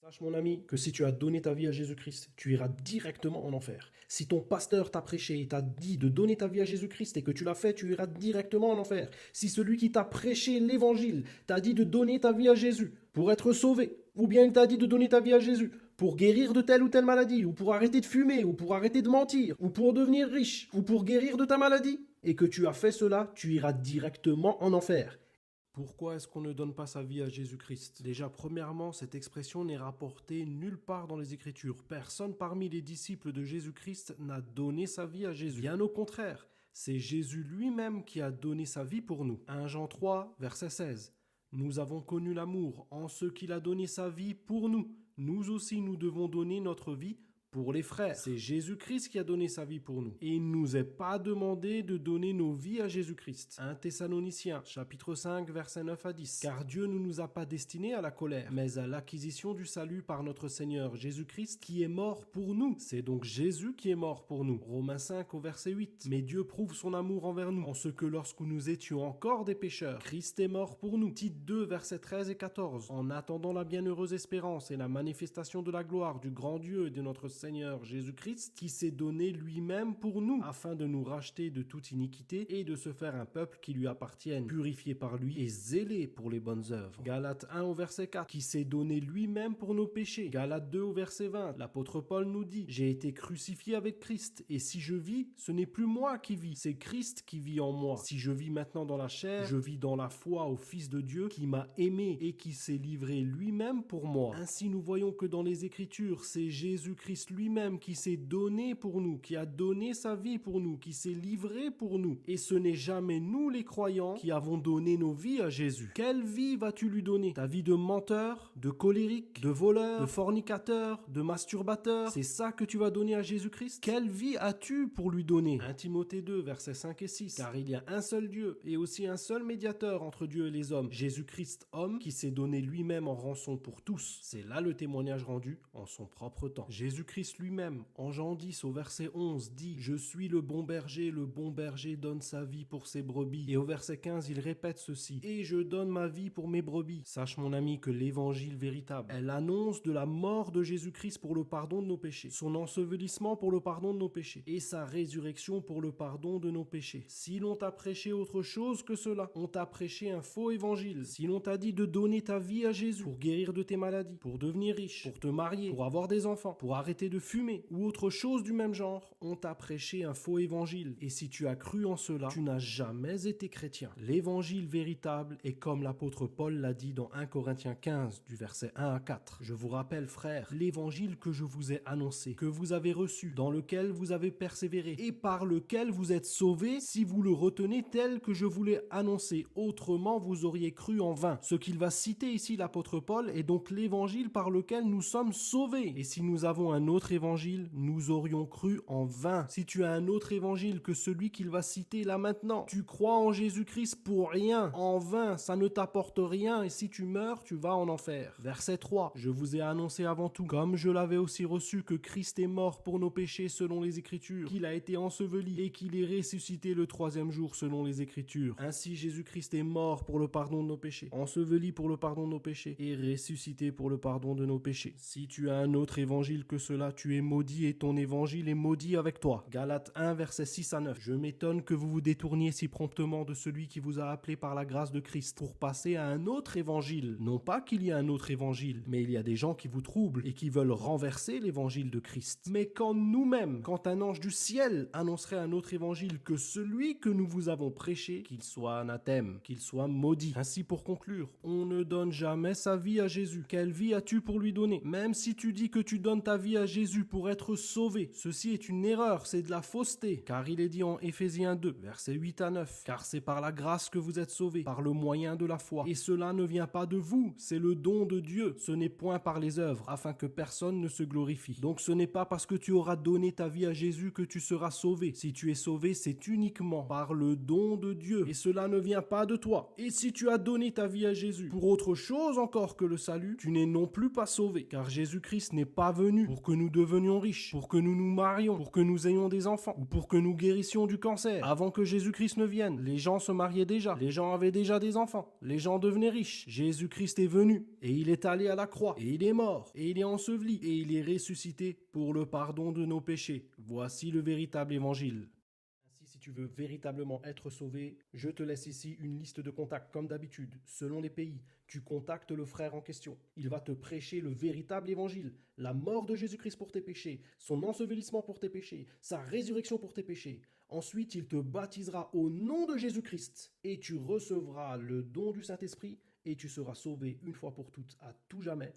Sache, mon ami, que si tu as donné ta vie à Jésus-Christ, tu iras directement en enfer. Si ton pasteur t'a prêché et t'a dit de donner ta vie à Jésus-Christ et que tu l'as fait, tu iras directement en enfer. Si celui qui t'a prêché l'évangile t'a dit de donner ta vie à Jésus pour être sauvé, ou bien il t'a dit de donner ta vie à Jésus pour guérir de telle ou telle maladie, ou pour arrêter de fumer, ou pour arrêter de mentir, ou pour devenir riche, ou pour guérir de ta maladie, et que tu as fait cela, tu iras directement en enfer. Pourquoi est-ce qu'on ne donne pas sa vie à Jésus-Christ? Déjà, premièrement, cette expression n'est rapportée nulle part dans les Écritures. Personne parmi les disciples de Jésus-Christ n'a donné sa vie à Jésus. Bien au contraire, c'est Jésus lui-même qui a donné sa vie pour nous. 1 Jean 3, verset 16. Nous avons connu l'amour en ce qu'il a donné sa vie pour nous. Nous aussi, nous devons donner notre vie pour les frères. C'est Jésus-Christ qui a donné sa vie pour nous. Et il ne nous est pas demandé de donner nos vies à Jésus-Christ. 1 Thessaloniciens, chapitre 5, versets 9 à 10. Car Dieu ne nous a pas destinés à la colère, mais à l'acquisition du salut par notre Seigneur Jésus-Christ qui est mort pour nous. C'est donc Jésus qui est mort pour nous. Romains 5 au verset 8. Mais Dieu prouve son amour envers nous, en ce que lorsque nous étions encore des pécheurs, Christ est mort pour nous. Tite 2, versets 13 et 14. En attendant la bienheureuse espérance et la manifestation de la gloire du grand Dieu et de notre Seigneur Jésus-Christ, qui s'est donné lui-même pour nous, afin de nous racheter de toute iniquité et de se faire un peuple qui lui appartienne, purifié par lui et zélé pour les bonnes œuvres. Galates 1 au verset 4, qui s'est donné lui-même pour nos péchés. Galates 2 au verset 20, l'apôtre Paul nous dit: j'ai été crucifié avec Christ, et si je vis, ce n'est plus moi qui vis, c'est Christ qui vit en moi. Si je vis maintenant dans la chair, je vis dans la foi au Fils de Dieu qui m'a aimé et qui s'est livré lui-même pour moi. Ainsi nous voyons que dans les Écritures, c'est Jésus-Christ lui-même qui s'est donné pour nous, qui a donné sa vie pour nous, qui s'est livré pour nous. Et ce n'est jamais nous les croyants qui avons donné nos vies à Jésus. Quelle vie vas-tu lui donner? Ta vie de menteur, de colérique, de voleur, de fornicateur, de masturbateur? C'est ça que tu vas donner à Jésus-Christ? Quelle vie as-tu pour lui donner? 1 Timothée 2, versets 5 et 6. Car il y a un seul Dieu et aussi un seul médiateur entre Dieu et les hommes, Jésus-Christ homme, qui s'est donné lui-même en rançon pour tous. C'est là le témoignage rendu en son propre temps. Jésus-Christ lui-même, en Jean 10 au verset 11, dit: je suis le bon berger donne sa vie pour ses brebis. Et au verset 15, il répète ceci: et je donne ma vie pour mes brebis. Sache, mon ami, que l'évangile véritable, elle annonce de la mort de Jésus-Christ pour le pardon de nos péchés, son ensevelissement pour le pardon de nos péchés, et sa résurrection pour le pardon de nos péchés. Si l'on t'a prêché autre chose que cela, on t'a prêché un faux évangile. Si l'on t'a dit de donner ta vie à Jésus pour guérir de tes maladies, pour devenir riche, pour te marier, pour avoir des enfants, pour arrêter de fumer, ou autre chose du même genre, on t'a prêché un faux évangile. Et si tu as cru en cela, tu n'as jamais été chrétien. L'évangile véritable est comme l'apôtre Paul l'a dit dans 1 Corinthiens 15, du verset 1 à 4. Je vous rappelle, frères, l'évangile que je vous ai annoncé, que vous avez reçu, dans lequel vous avez persévéré, et par lequel vous êtes sauvés, si vous le retenez tel que je vous l'ai annoncé. Autrement, vous auriez cru en vain. Ce qu'il va citer ici, l'apôtre Paul, est donc l'évangile par lequel nous sommes sauvés. Et si nous avons un autre évangile, nous aurions cru en vain. Si tu as un autre évangile que celui qu'il va citer là maintenant, tu crois en Jésus-Christ pour rien, en vain, ça ne t'apporte rien, et si tu meurs, tu vas en enfer. Verset 3, je vous ai annoncé avant tout, comme je l'avais aussi reçu, que Christ est mort pour nos péchés selon les Écritures, qu'il a été enseveli et qu'il est ressuscité le troisième jour selon les Écritures. Ainsi Jésus-Christ est mort pour le pardon de nos péchés, enseveli pour le pardon de nos péchés et ressuscité pour le pardon de nos péchés. Si tu as un autre évangile que cela, tu es maudit et ton évangile est maudit avec toi. Galates 1, versets 6 à 9. Je m'étonne que vous vous détourniez si promptement de celui qui vous a appelé par la grâce de Christ pour passer à un autre évangile. Non pas qu'il y a un autre évangile, mais il y a des gens qui vous troublent et qui veulent renverser l'évangile de Christ. Mais quand nous-mêmes, quand un ange du ciel annoncerait un autre évangile que celui que nous vous avons prêché, qu'il soit anathème, qu'il soit maudit. Ainsi, pour conclure, on ne donne jamais sa vie à Jésus. Quelle vie as-tu pour lui donner? Même si tu dis que tu donnes ta vie à Jésus pour être sauvé, ceci est une erreur, c'est de la fausseté, car il est dit en Éphésiens 2, versets 8 à 9, car c'est par la grâce que vous êtes sauvés, par le moyen de la foi, et cela ne vient pas de vous, c'est le don de Dieu, ce n'est point par les œuvres, afin que personne ne se glorifie. Donc ce n'est pas parce que tu auras donné ta vie à Jésus que tu seras sauvé. Si tu es sauvé, c'est uniquement par le don de Dieu, et cela ne vient pas de toi. Et si tu as donné ta vie à Jésus pour autre chose encore que le salut, tu n'es non plus pas sauvé, car Jésus-Christ n'est pas venu pour que nous nous devenions riches, pour que nous nous marions, pour que nous ayons des enfants, ou pour que nous guérissions du cancer. Avant que Jésus-Christ ne vienne, les gens se mariaient déjà, les gens avaient déjà des enfants, les gens devenaient riches. Jésus-Christ est venu, et il est allé à la croix, et il est mort, et il est enseveli, et il est ressuscité pour le pardon de nos péchés. Voici le véritable évangile. Ainsi, si tu veux véritablement être sauvé, je te laisse ici une liste de contacts, comme d'habitude, selon les pays. Tu contactes le frère en question. Il va te prêcher le véritable évangile, la mort de Jésus-Christ pour tes péchés, son ensevelissement pour tes péchés, sa résurrection pour tes péchés. Ensuite, il te baptisera au nom de Jésus-Christ, et tu recevras le don du Saint-Esprit, et tu seras sauvé une fois pour toutes, à tout jamais.